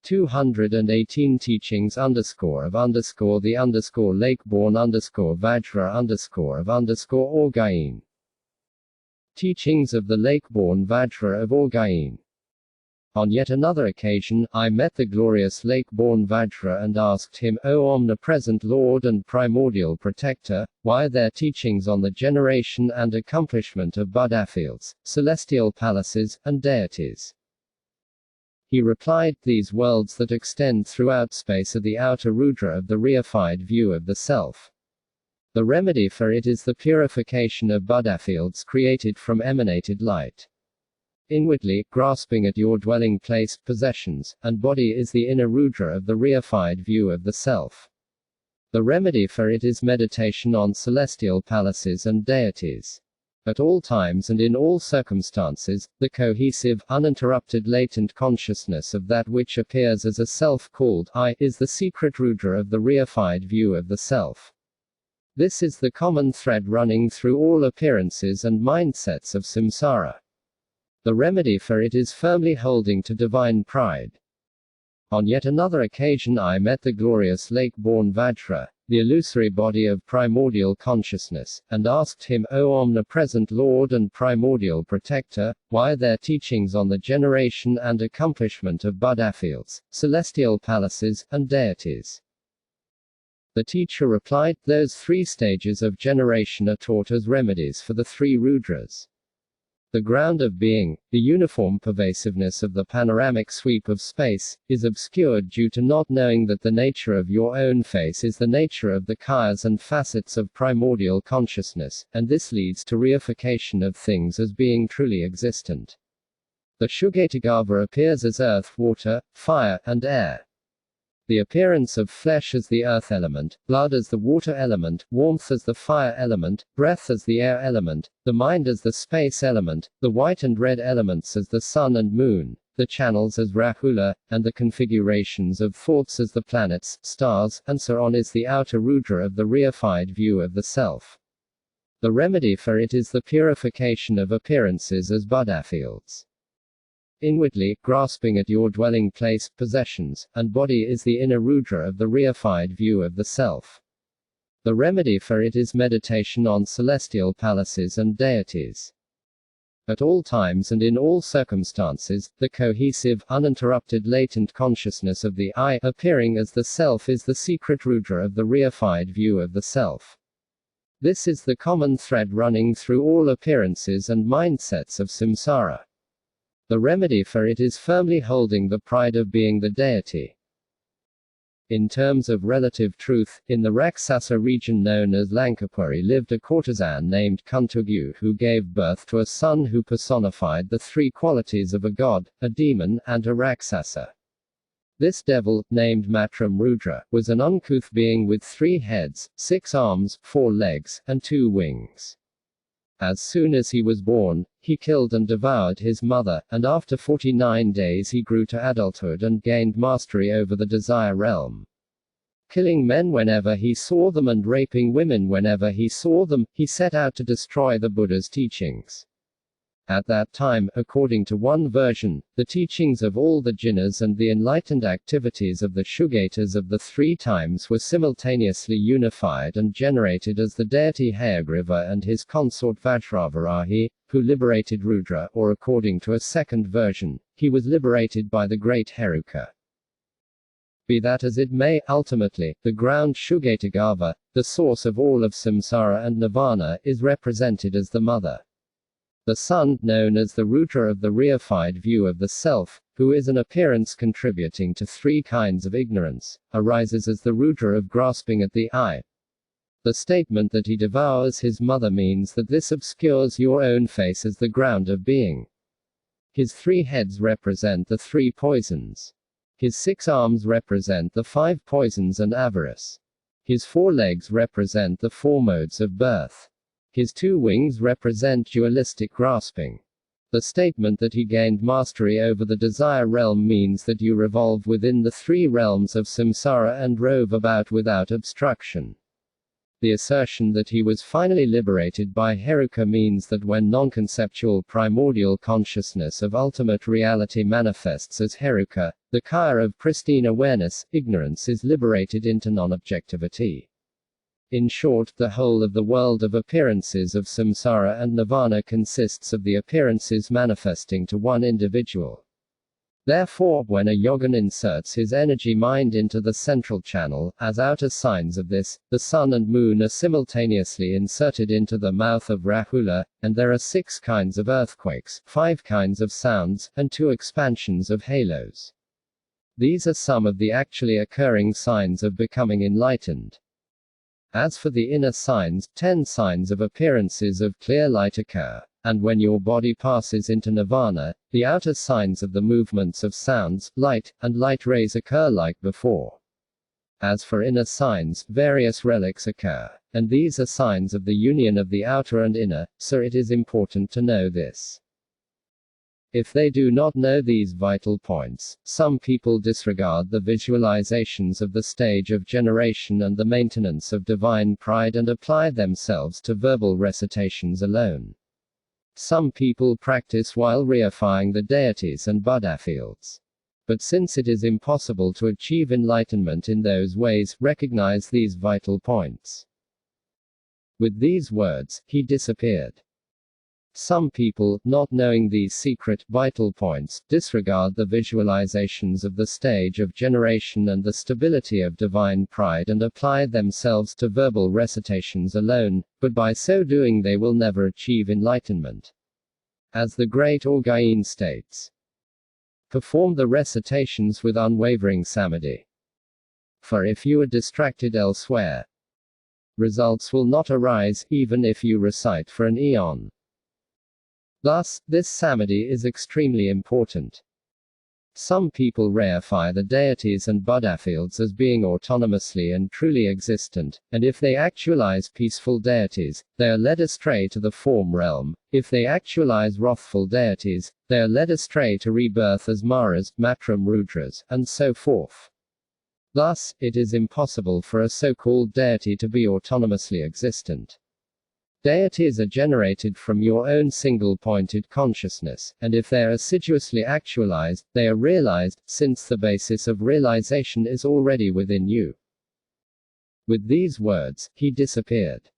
218 teachings of the lake-born Vajra of Orgyen. Teachings of the lake-born Vajra of Orgyen. On yet another occasion, I met the glorious lake-born Vajra and asked him, O omnipresent Lord and primordial protector, why are there teachings on the generation and accomplishment of BUDDHAHOODs, celestial palaces, and deities? He replied, these worlds that extend throughout space are the outer Rudra of the reified view of the self. The remedy for it is the purification of BUDDHAHOODs created from emanated light. Inwardly, grasping at your dwelling place, possessions, and body is the inner Rudra of the reified view of the self. The remedy for it is meditation on celestial palaces and deities. At all times and in all circumstances, the cohesive, uninterrupted latent consciousness of that which appears as a self called I is the secret Rudra of the reified view of the self. This is the common thread running through all appearances and mindsets of samsara. The remedy for it is firmly holding to divine pride. On yet another occasion I met the glorious lake-born Vajra, the illusory body of primordial consciousness, and asked him, O omnipresent Lord and primordial protector, why are there teachings on the generation and accomplishment of BUDDHAHOODs, celestial palaces, and deities? The teacher replied, those three stages of generation are taught as remedies for the three Rudras. The ground of being, the uniform pervasiveness of the panoramic sweep of space, is obscured due to not knowing that the nature of your own face is the nature of the kayas and facets of primordial consciousness, and this leads to reification of things as being truly existent. The Shugatagarbha appears as earth, water, fire, and air. The appearance of flesh as the earth element, blood as the water element, warmth as the fire element, breath as the air element, the mind as the space element, the white and red elements as the sun and moon, the channels as Rahula, and the configurations of thoughts as the planets, stars, and so on is the outer Rudra of the reified view of the self. The remedy for it is the purification of appearances as BUDDHAHOODs. Inwardly, grasping at your dwelling place, possessions, and body is the inner Rudra of the reified view of the self. The remedy for it is meditation on celestial palaces and deities. At all times and in all circumstances, the cohesive, uninterrupted latent consciousness of the I, appearing as the self is the secret Rudra of the reified view of the self. This is the common thread running through all appearances and mindsets of samsara. The remedy for it is firmly holding the pride of being the deity. In terms of relative truth, in the Rakshasa region known as Lankapuri lived a courtesan named Kuntugyu who gave birth to a son who personified the three qualities of a god, a demon, and a Rakshasa. This devil, named Matram Rudra, was an uncouth being with 3 heads, 6 arms, 4 legs, and 2 wings. As soon as he was born, he killed and devoured his mother, and after 49 days he grew to adulthood and gained mastery over the desire realm. Killing men whenever he saw them and raping women whenever he saw them, he set out to destroy the Buddha's teachings. At that time, according to one version, the teachings of all the jinnas and the enlightened activities of the Shugatas of the 3 times were simultaneously unified and generated as the deity Hayagriva and his consort Vajravarahi, who liberated Rudra, or according to a second version, he was liberated by the great Heruka. Be that as it may, ultimately, the ground Shugatagarbha, the source of all of samsara and nirvana, is represented as the mother. The sun, known as the Rudra of the reified view of the self, who is an appearance contributing to 3 kinds of ignorance, arises as the Rudra of grasping at the I. The statement that he devours his mother means that this obscures your own face as the ground of being. His 3 heads represent the 3 poisons. His 6 arms represent the 5 poisons and avarice. His 4 legs represent the 4 modes of birth. His 2 wings represent dualistic grasping. The statement that he gained mastery over the desire realm means that you revolve within the 3 realms of samsara and rove about without obstruction. The assertion that he was finally liberated by Heruka means that when non-conceptual primordial consciousness of ultimate reality manifests as Heruka, the kaya of pristine awareness, ignorance is liberated into non-objectivity. In short, the whole of the world of appearances of samsara and nirvana consists of the appearances manifesting to one individual. Therefore, when a yogin inserts his energy mind into the central channel, as outer signs of this, the sun and moon are simultaneously inserted into the mouth of Rahula, and there are 6 kinds of earthquakes, 5 kinds of sounds, and 2 expansions of halos. These are some of the actually occurring signs of becoming enlightened. As for the inner signs, 10 signs of appearances of clear light occur. And when your body passes into nirvana, the outer signs of the movements of sounds, light, and light rays occur like before. As for inner signs, various relics occur, and these are signs of the union of the outer and inner, so it is important to know this. If they do not know these vital points, some people disregard the visualizations of the stage of generation and the maintenance of divine pride and apply themselves to verbal recitations alone. Some people practice while reifying the deities and Buddha fields. But since it is impossible to achieve enlightenment in those ways, recognize these vital points. With these words, he disappeared. Some people, not knowing these secret, vital points, disregard the visualizations of the stage of generation and the stability of divine pride and apply themselves to verbal recitations alone, but by so doing they will never achieve enlightenment. As the great Orgyen states, perform the recitations with unwavering samadhi. For if you are distracted elsewhere, results will not arise, even if you recite for an eon. Thus, this samadhi is extremely important. Some people reify the deities and Buddha fields as being autonomously and truly existent, and if they actualize peaceful deities, they are led astray to the form realm. If they actualize wrathful deities, they are led astray to rebirth as Maras, Matram Rudras, and so forth. Thus, it is impossible for a so-called deity to be autonomously existent. Deities are generated from your own single-pointed consciousness, and if they are assiduously actualized, they are realized, since the basis of realization is already within you. With these words, he disappeared.